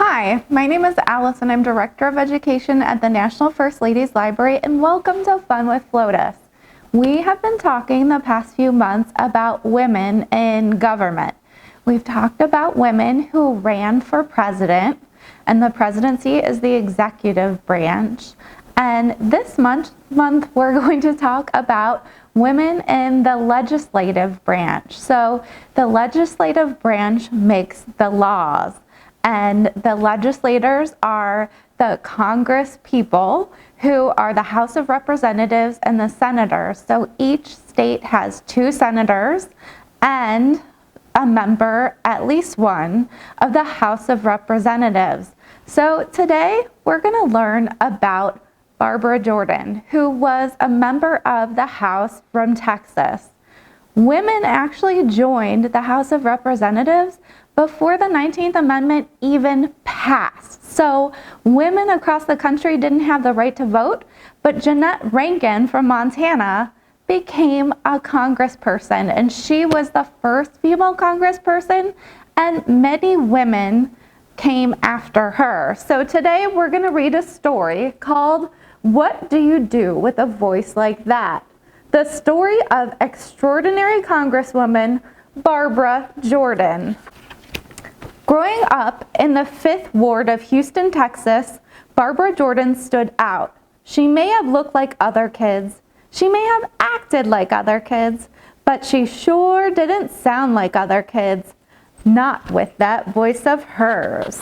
Hi, my name is Alice and I'm Director of Education at the National First Ladies Library, and welcome to Fun with FLOTUS. We have been talking the past few months about women in government. We've talked about women who ran for president, and the presidency is the executive branch. And this month we're going to talk about women in the legislative branch. So the legislative branch makes the laws, and the legislators are the Congress people who are the House of Representatives and the senators. So each state has 2 senators and a member, at least one, of the House of Representatives. So today we're going to learn about Barbara Jordan, who was a member of the House from Texas. Women actually joined the House of Representatives before the 19th Amendment even passed. So women across the country didn't have the right to vote, but Jeannette Rankin from Montana became a congressperson, and she was the first female congressperson, and many women came after her. So today we're going to read a story called "What Do You Do with a Voice Like That?" The story of extraordinary Congresswoman Barbara Jordan. Growing up in the 5th Ward of Houston, Texas, Barbara Jordan stood out. She may have looked like other kids. She may have acted like other kids, but she sure didn't sound like other kids. Not with that voice of hers.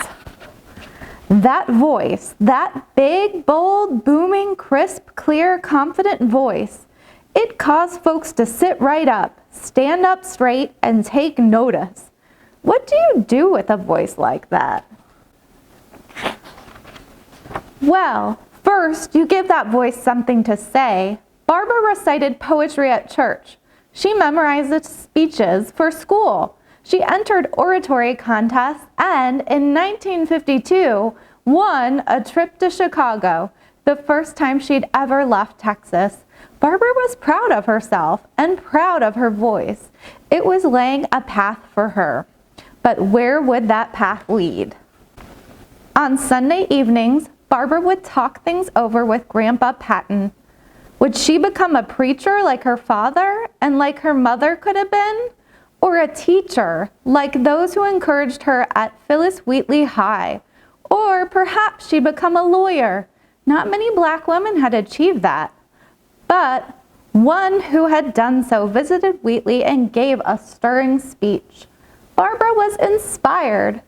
That voice, that big, bold, booming, crisp, clear, confident voice, it caused folks to sit right up, stand up straight, and take notice. What do you do with a voice like that? Well, first, you give that voice something to say. Barbara recited poetry at church. She memorized speeches for school. She entered oratory contests and, in 1952, won a trip to Chicago, the first time she'd ever left Texas. Barbara was proud of herself and proud of her voice. It was laying a path for her. But where would that path lead? On Sunday evenings, Barbara would talk things over with Grandpa Patton. Would she become a preacher like her father and like her mother could have been? Or a teacher like those who encouraged her at Phyllis Wheatley High? Or perhaps she'd become a lawyer. Not many black women had achieved that. But one who had done so visited Wheatley and gave a stirring speech. Barbara was inspired.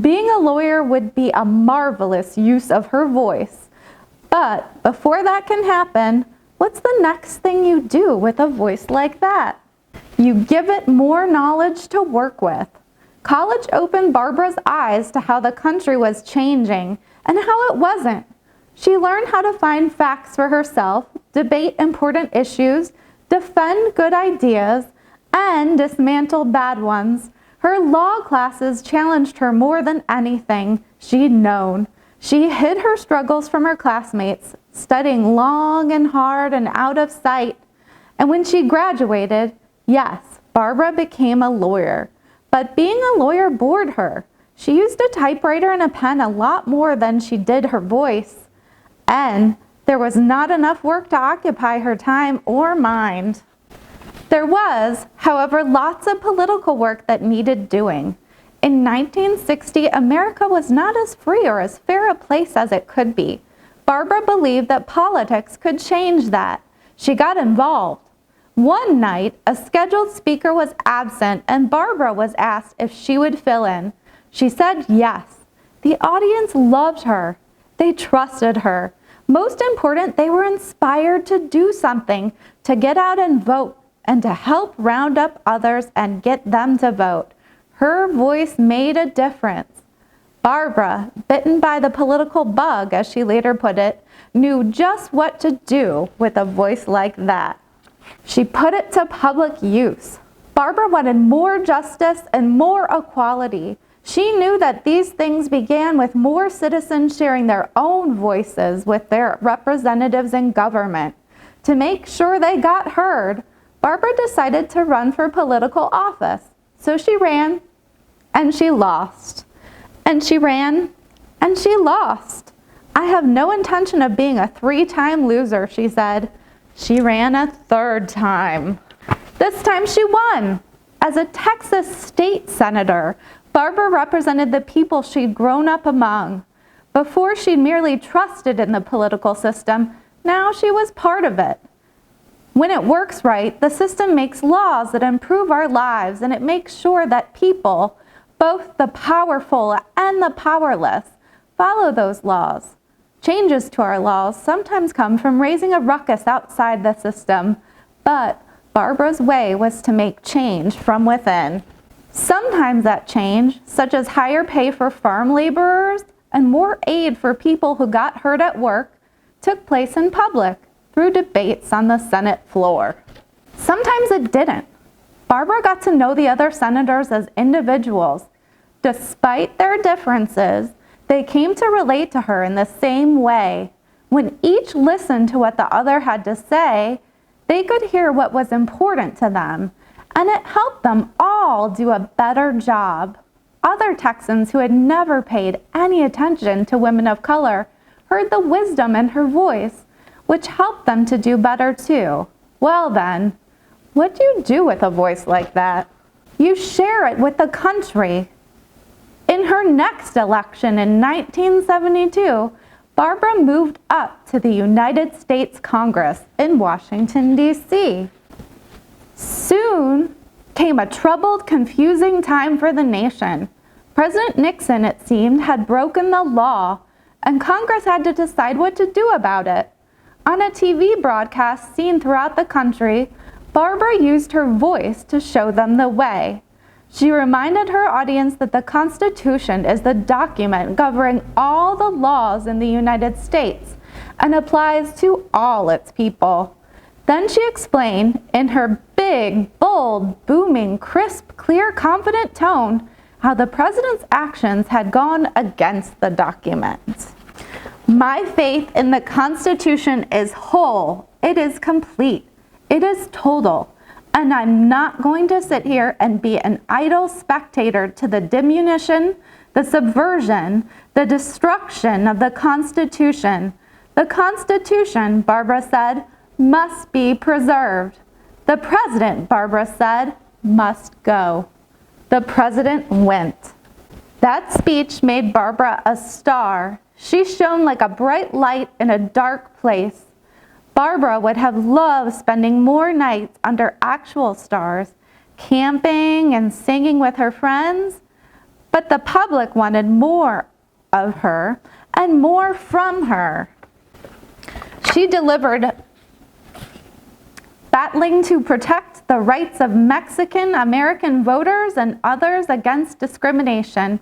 Being a lawyer would be a marvelous use of her voice. But before that can happen, what's the next thing you do with a voice like that? You give it more knowledge to work with. College opened Barbara's eyes to how the country was changing and how it wasn't. She learned how to find facts for herself, debate important issues, defend good ideas, and dismantle bad ones. Her law classes challenged her more than anything she'd known. She hid her struggles from her classmates, studying long and hard and out of sight. And when she graduated, yes, Barbara became a lawyer. But being a lawyer bored her. She used a typewriter and a pen a lot more than she did her voice. And there was not enough work to occupy her time or mind. There was, however, lots of political work that needed doing. In 1960, America was not as free or as fair a place as it could be. Barbara believed that politics could change that. She got involved. One night, a scheduled speaker was absent and Barbara was asked if she would fill in. She said yes. The audience loved her. They trusted her. Most important, they were inspired to do something, to get out and vote, and to help round up others and get them to vote. Her voice made a difference. Barbara, bitten by the political bug, as she later put it, knew just what to do with a voice like that. She put it to public use. Barbara wanted more justice and more equality. She knew that these things began with more citizens sharing their own voices with their representatives in government. To make sure they got heard, Barbara decided to run for political office. So she ran, and she lost. And she ran, And she lost. "I have no intention of being a 3-time loser," she said. She ran a 3rd time. This time she won. As a Texas state senator, Barbara represented the people she'd grown up among. Before she merely trusted in the political system, now she was part of it. When it works right, the system makes laws that improve our lives, and it makes sure that people, both the powerful and the powerless, follow those laws. Changes to our laws sometimes come from raising a ruckus outside the system, but Barbara's way was to make change from within. Sometimes that change, such as higher pay for farm laborers and more aid for people who got hurt at work, took place in public through debates on the Senate floor. Sometimes it didn't. Barbara got to know the other senators as individuals. Despite their differences, they came to relate to her in the same way. When each listened to what the other had to say, they could hear what was important to them, and it helped them all do a better job. Other Texans who had never paid any attention to women of color heard the wisdom in her voice, which helped them to do better too. Well then, what do you do with a voice like that? You share it with the country. In her next election in 1972, Barbara moved up to the United States Congress in Washington, D.C. Soon came a troubled, confusing time for the nation. President Nixon, it seemed, had broken the law, and Congress had to decide what to do about it. On a TV broadcast seen throughout the country, Barbara used her voice to show them the way. She reminded her audience that the Constitution is the document governing all the laws in the United States and applies to all its people. Then she explained in her big, bold, booming, crisp, clear, confident tone how the president's actions had gone against the document. "My faith in the Constitution is whole. It is complete. It is total. And I'm not going to sit here and be an idle spectator to the diminution, the subversion, the destruction of the Constitution. The Constitution," Barbara said, "must be preserved. The president," Barbara said, "must go." The president went. That speech made Barbara a star. She shone like a bright light in a dark place. Barbara would have loved spending more nights under actual stars, camping and singing with her friends, but the public wanted more of her and more from her. She delivered, battling to protect the rights of Mexican American voters and others against discrimination.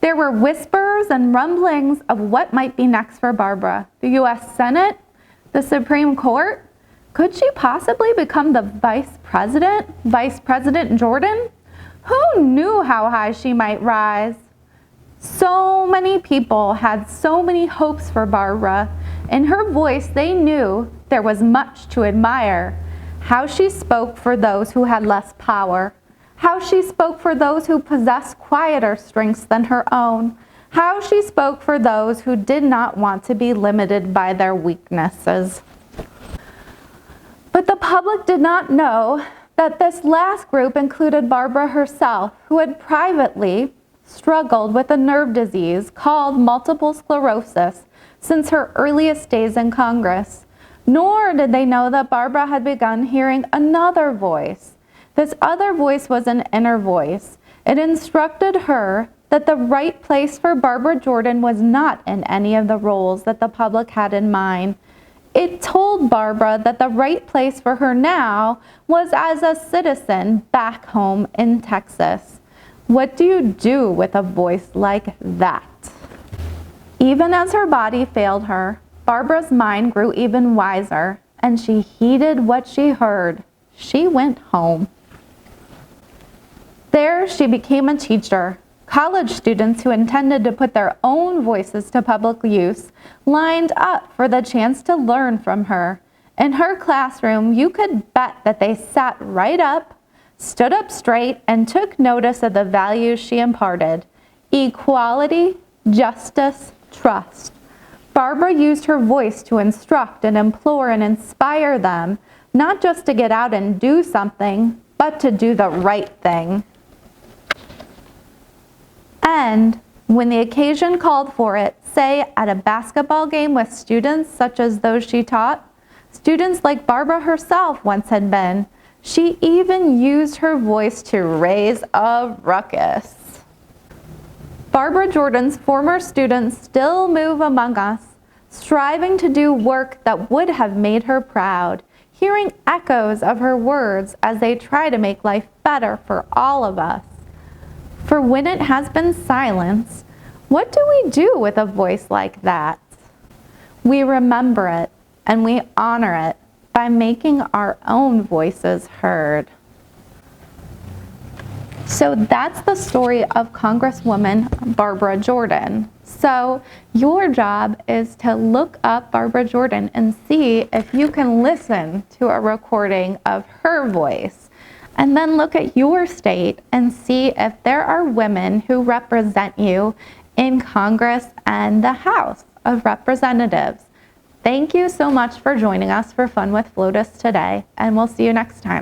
There were whispers and rumblings of what might be next for Barbara. The U.S. Senate, the Supreme Court? Could she possibly become the Vice President Jordan? Who knew how high she might rise? So many people had so many hopes for Barbara. In her voice, they knew there was much to admire. How she spoke for those who had less power. How she spoke for those who possessed quieter strengths than her own. How she spoke for those who did not want to be limited by their weaknesses. But the public did not know that this last group included Barbara herself, who had privately struggled with a nerve disease called multiple sclerosis since her earliest days in Congress. Nor did they know that Barbara had begun hearing another voice. This other voice was an inner voice. It instructed her that the right place for Barbara Jordan was not in any of the roles that the public had in mind. It told Barbara that the right place for her now was as a citizen back home in Texas. What do you do with a voice like that? Even as her body failed her, Barbara's mind grew even wiser, and she heeded what she heard. She went home. There she became a teacher. College students who intended to put their own voices to public use lined up for the chance to learn from her. In her classroom, you could bet that they sat right up, stood up straight, and took notice of the values she imparted: equality, justice, trust. Barbara used her voice to instruct and implore and inspire them, not just to get out and do something, but to do the right thing. And when the occasion called for it, say at a basketball game with students such as those she taught, students like Barbara herself once had been, she even used her voice to raise a ruckus. Barbara Jordan's former students still move among us, striving to do work that would have made her proud, hearing echoes of her words as they try to make life better for all of us. For when it has been silenced, what do we do with a voice like that? We remember it and we honor it by making our own voices heard. So that's the story of Congresswoman Barbara Jordan. So your job is to look up Barbara Jordan and see if you can listen to a recording of her voice. And then look at your state and see if there are women who represent you in Congress and the House of Representatives. Thank you so much for joining us for Fun with FLOTUS today, and we'll see you next time.